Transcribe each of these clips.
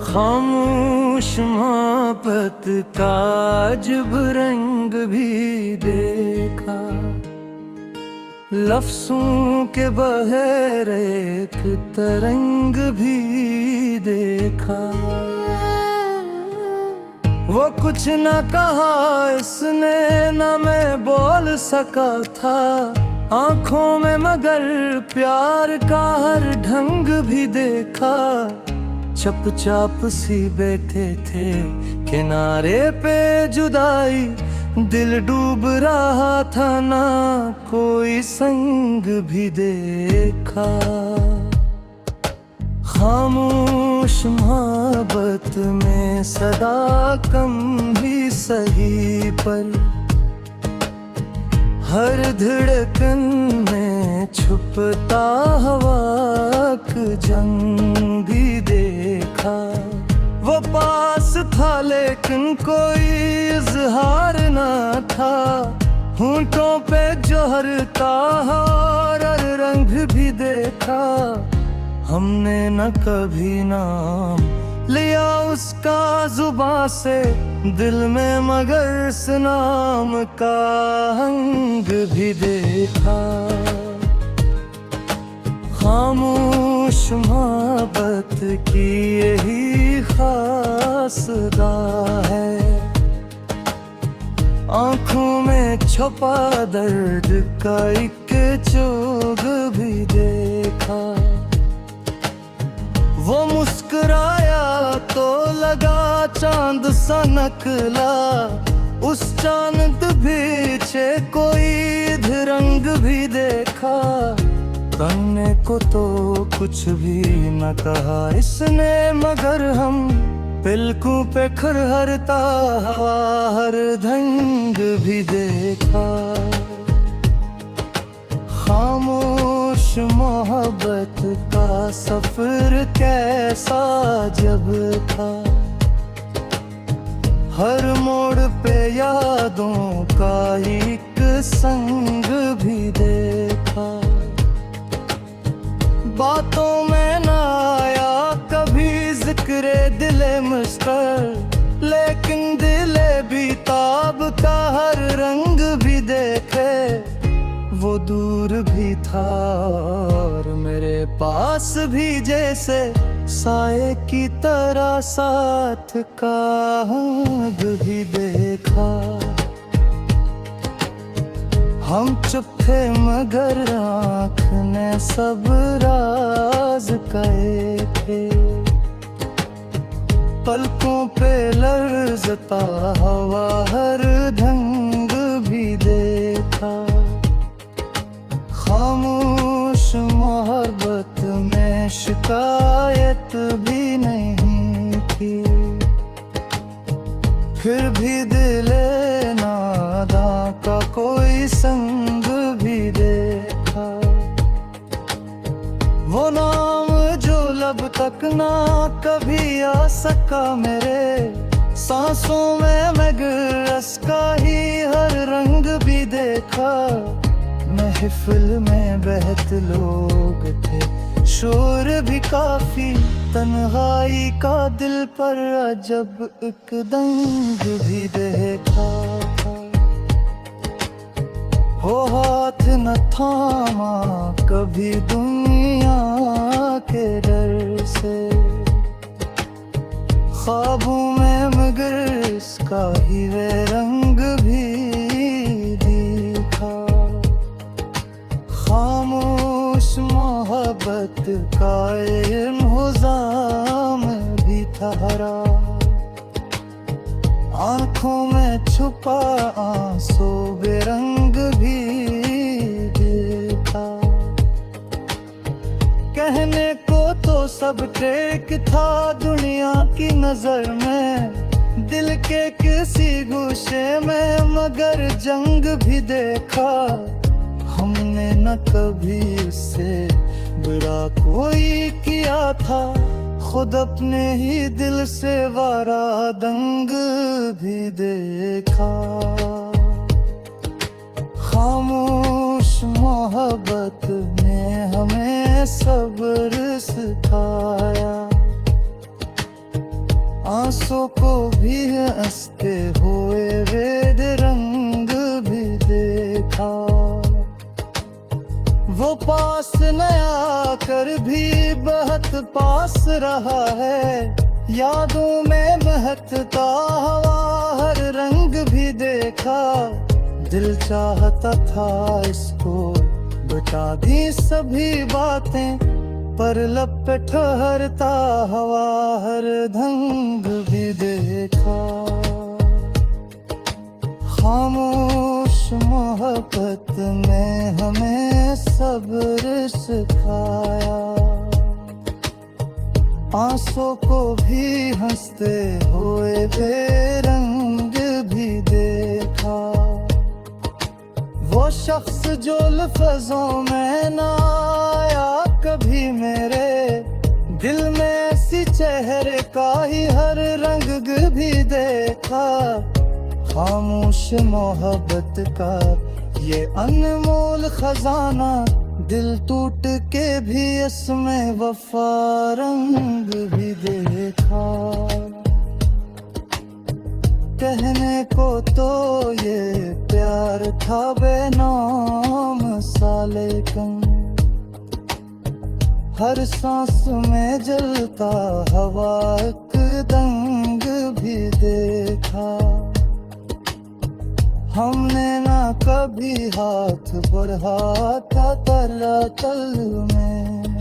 खामोश मोहब्बत का अजब रंग भी देखा, लफ्ज़ों के बगैर एक तरंग भी देखा। वो कुछ न कहा इसने, न मैं बोल सका था आंखों में, मगर प्यार का हर ढंग भी देखा। चुपचाप सी बैठे थे किनारे पे जुदाई, दिल डूब रहा था ना कोई संग भी देखा। खामोश मोहब्बत में सदा कम भी सही, पर हर धड़कन में छुपता हवा का जंग भी देखा। वो पास था लेकिन कोई इजहार ना था, होंठों पे जोहर का और रंग भी देखा। हमने न कभी नाम लिया उसका जुबां से दिल में, मगर इस नाम का हंग भी देखा। खामोश मोहब्बत की यही खास राह है, आंखों में छुपा दर्द का एक चोग भी देखा। वो मुस्कुराया तो लगा चांद सा नकला, उस चांद पीछे कोई रंग भी देखा। कहने को तो कुछ भी न कहा इसने, मगर हम पलकों पे खरहरता हर ढंग भी देखा। खामोश मोहब्बत का सफर कैसा जब था, हर मोड़ पे यादों का एक संग भी देखा। बातों में ना आया कभी जिक्र दिले मुश्किल, लेकिन दिले बेताब का हर रंग भी देखे। वो दूर भी था और मेरे पास भी, जैसे साए की तरह साथ का हंग भी देखा। हम चुप थे मगर आँख ने सब राज कहे थे, पलकों पे लर्ज़ता हवा हर ढंग भी देखा। खामोश मोहब्बत में शिकायत भी नहीं थी, फिर भी दिले नादा का कोई संग भी देखा। वो नाम जो लब तक ना कभी आ सका मेरे, सांसों में मगरस का ही हर रंग भी देखा। महफिल में बहत लोग थे, शोर भी काफी, तन्हाई का दिल पर अजब एक दंग भी देखा। वो हाथ न थामा कभी दुनिया के डर से, ख्वाबों में मगर इसका ही वे रंग भी दिखा। खामोश मोहब्बत का इल्ज़ाम भी ठहरा, आँखों में छुपा आंसू बेरंग भी देखा। कहने को तो सब ठीक था दुनिया की नजर में, दिल के किसी गोशे में मगर जंग भी देखा। हमने न कभी उससे बुरा कोई किया था, खुद अपने ही दिल से वारा दंग भी देखा। खामोश मोहब्बत ने हमें सब्र सिखाया, आंसू को भी हंसते हुए वेद रंग भी देखा। वो पास न आकर भी बहुत पास रहा है, यादों में महकता हवा हर रंग भी देखा। दिल चाहता था इसको बता दी सभी बातें, पर लब पे ठहरता हवा हर ढंग भी देखा। खामोश मोहब्बत ने हमें सब्र सिखाया, आंसू को भी हंसते हुए बेरंग भी देखा। वो शख्स जो लफ्ज़ों में ना आया कभी मेरे दिल में, ऐसी चेहरे का ही हर रंग भी देखा। खामोश मोहब्बत का ये अनमोल खजाना, दिल टूट के भी इसमें वफा रंग भी देखा। कहने को तो ये प्यार था बेनाम सा, लेकिन हर सांस में जलता हवा एक दंग भी देखा। हमने ना कभी हाथ बढ़ाया था तल में,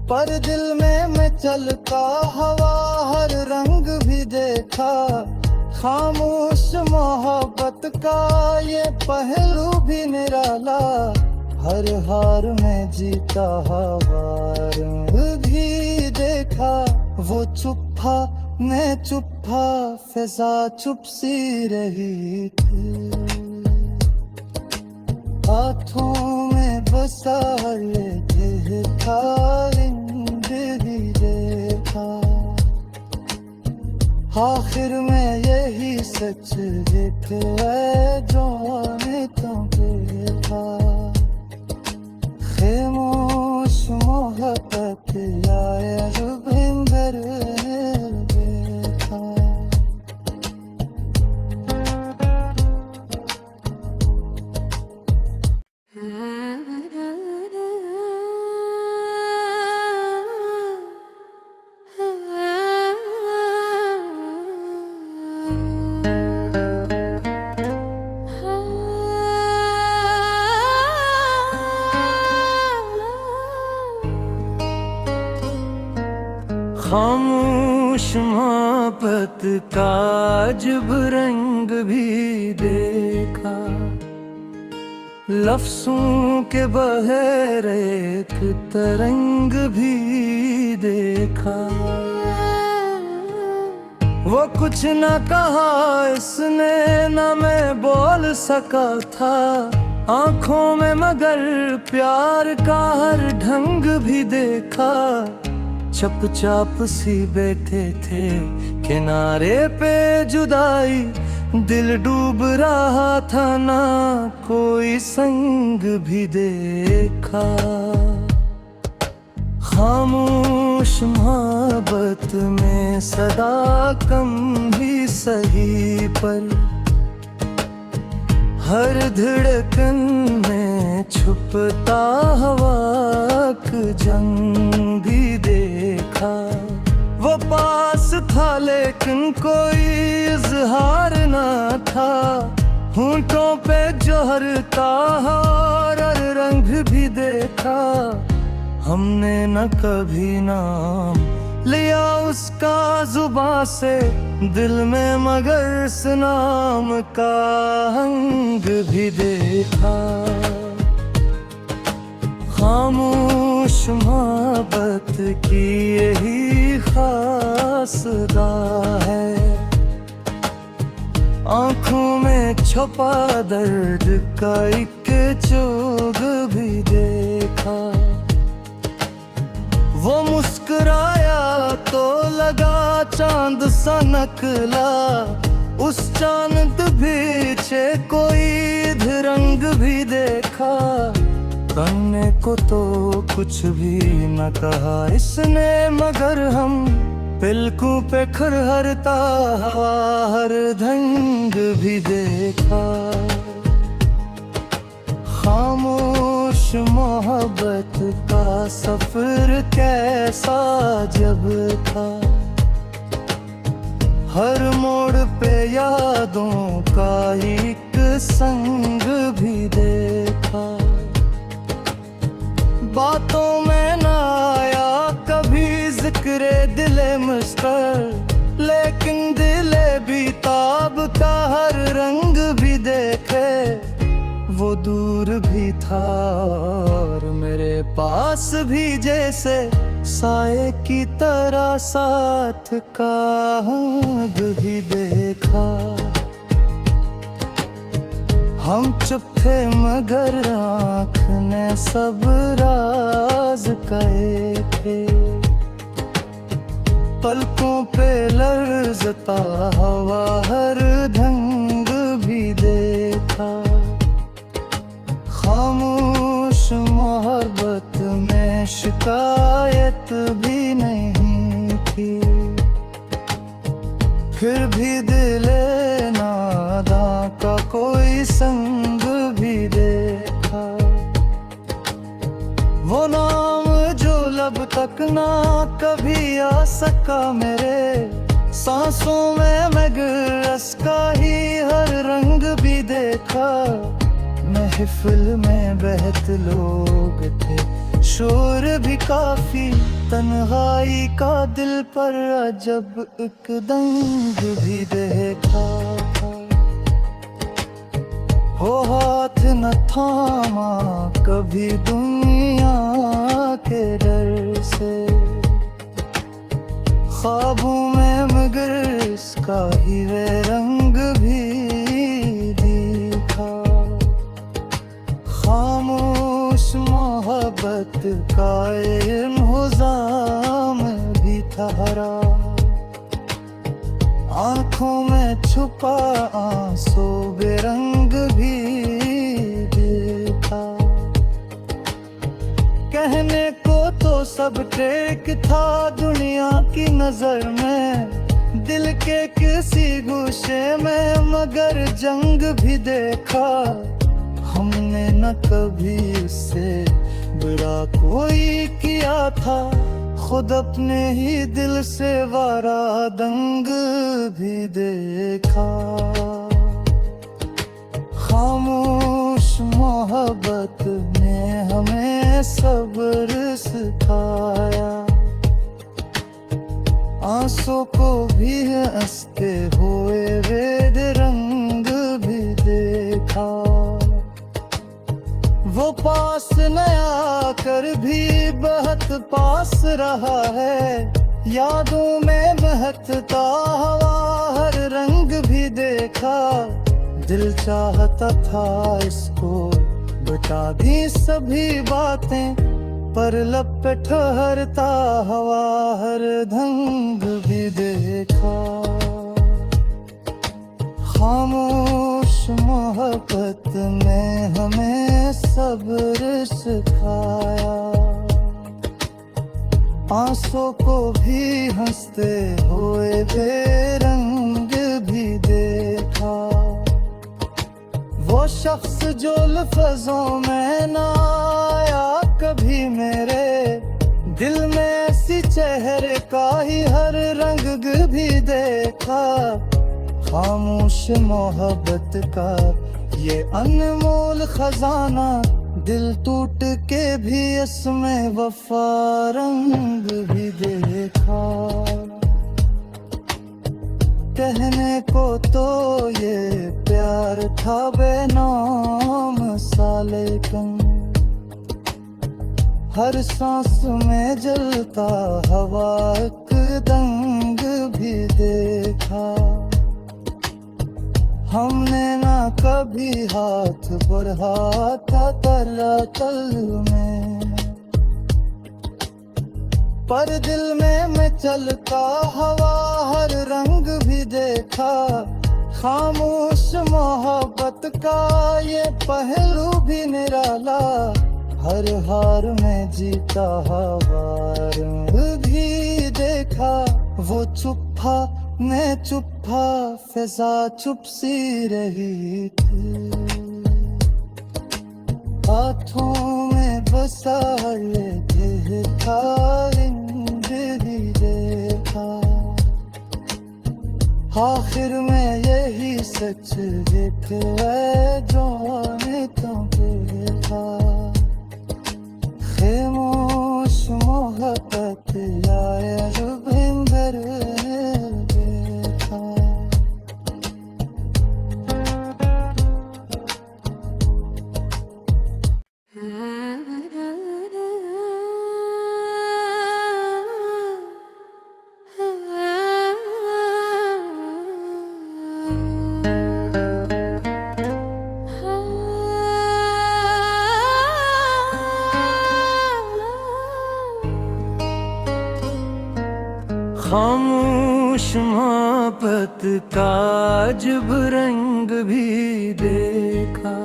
पर दिल में मैं चलता हवा हर रंग भी देखा। खामोश मोहब्बत का ये पहलू भी निराला, हर हार में जीता हार भी देखा। वो चुप था मैं चुप था, फिजा चुप सी रही थी, हाथों में बसा ये दिल था भी देखा। आखिर में यही सच दिखलाए जो ने तो देखा। खामोश मोहब्बत आए रुबिंदर देखा। खामोश मोहब्बत का अजब रंग भी देखा। लफ्ज़ों के बहर एक तरंग भी देखा। वो कुछ न कहा इसने न मैं बोल सका था, आंखों में मगर प्यार का हर ढंग भी देखा। चुपचाप सी बैठे थे किनारे पे जुदाई, दिल डूब रहा था ना कोई संग भी देखा। खामोश मोहब्बत में सदा कम भी सही, पर हर धड़कन में छुपता हवा का जंग भी देखा। वो पास था लेकिन कोई इजहार ना था, होंठों पे जोहर था और रंग भी देखा। हमने न कभी नाम लिया उसका जुबां से, दिल में मगर इस नाम का हंग भी देखा। खामोश मोहब्बत की यही खास राह है, आंखों में छुपा दर्द का एक चोग भी देखा। वो मुस्कुराया तो लगा चांद सा नकला, उस चांद पीछे कोई रंग भी देखा। कहने को तो कुछ भी न कहा इसने, मगर हम पिलकों पे खुरहरता हवा हर ढंग भी देखा। खामोश मोहब्बत का सफर कैसा जब था। हर मोड़ पे यादों का एक संग भी देखा। बातों में ना आया कभी जिक्र दिले मुस्कर, लेकिन दिले बेताब का हर रंग भी देखे। वो दूर भी था और मेरे पास भी, जैसे साए की तरह साथ का भी देखा। हम चुप थे मगर आँख ने सब राज कहे थे। पलकों पे लर्जता हवा हर ढंग भी देखा। खामोश मोहब्बत में शिकायत भी नहीं थी। फिर भी दिले नादां का कोई संग भी देखा। वो नाम जो लब तक ना कभी आ सका मेरे, सांसों में मगरस का ही हर रंग भी देखा। महफिल में बहत लोग थे, शोर भी काफी, तन्हाई का दिल पर अजब एक दंग भी देखा। हो हाथ न थामा कभी दुनिया के डर से, ख्वाबों में मगर इसका ही वे रंग भी दिखा। खामोश मोहब्बत का इल्ज़ाम भी ठहरा। आँखों में छुपा आंसू बेरंग भी देखा। कहने को तो सब ठीक था दुनिया की नजर में, दिल के किसी गोशे में मगर जंग भी देखा। हमने न कभी उससे बुरा कोई किया था, खुद अपने ही दिल से वारा दंग भी देखा। खामोश मोहब्बत ने हमें सब्र सिखाया। आंसू को भी हंसते हुए वेद रंग भी देखा। वो पास नया कर भी बहुत पास रहा है, यादों में बहता हवा हर रंग भी देखा। दिल चाहता था इसको बता दी सभी बातें, पर लब पे ठहरता हवा हर ढंग भी देखा। खामोश मोहब्बत ने हमें सब्र सिखाया। आंसू को भी हंसते हुए बेरंग भी देखा। वो शख्स जो लफ्ज़ों में ना आया कभी मेरे, दिल में ऐसी चेहरे का ही हर रंग भी देखा। खामोश मोहब्बत का ये अनमोल खजाना, दिल टूट के भी इसमें वफा रंग भी देखा। कहने को तो ये प्यार था बेनाम सा, लेकिन हर सांस में जलता हवा एक दंग भी देखा। हमने ना कभी हाथ बढ़ाया था तल में, पर दिल में मैं चलता हवा हर रंग भी देखा। खामोश मोहब्बत का ये पहलू भी निराला, हर हार में जीता हवा रंग भी देखा। वो चुप्पा मैं चुप्पा फिजा चुप सी रही थी, हाथों में बसा ये दिल था इंजरी देखा, आखिर में यही सच देख जो ने तो देखा, खामोश मोहब्बत आए रुबिंदर देखा। खामोश मोहब्बत का अजब रंग भी देखा,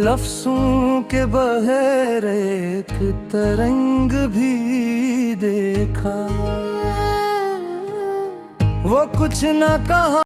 लफ्ज़ों के बहर एक तरंग भी देखा, वो कुछ न कहा।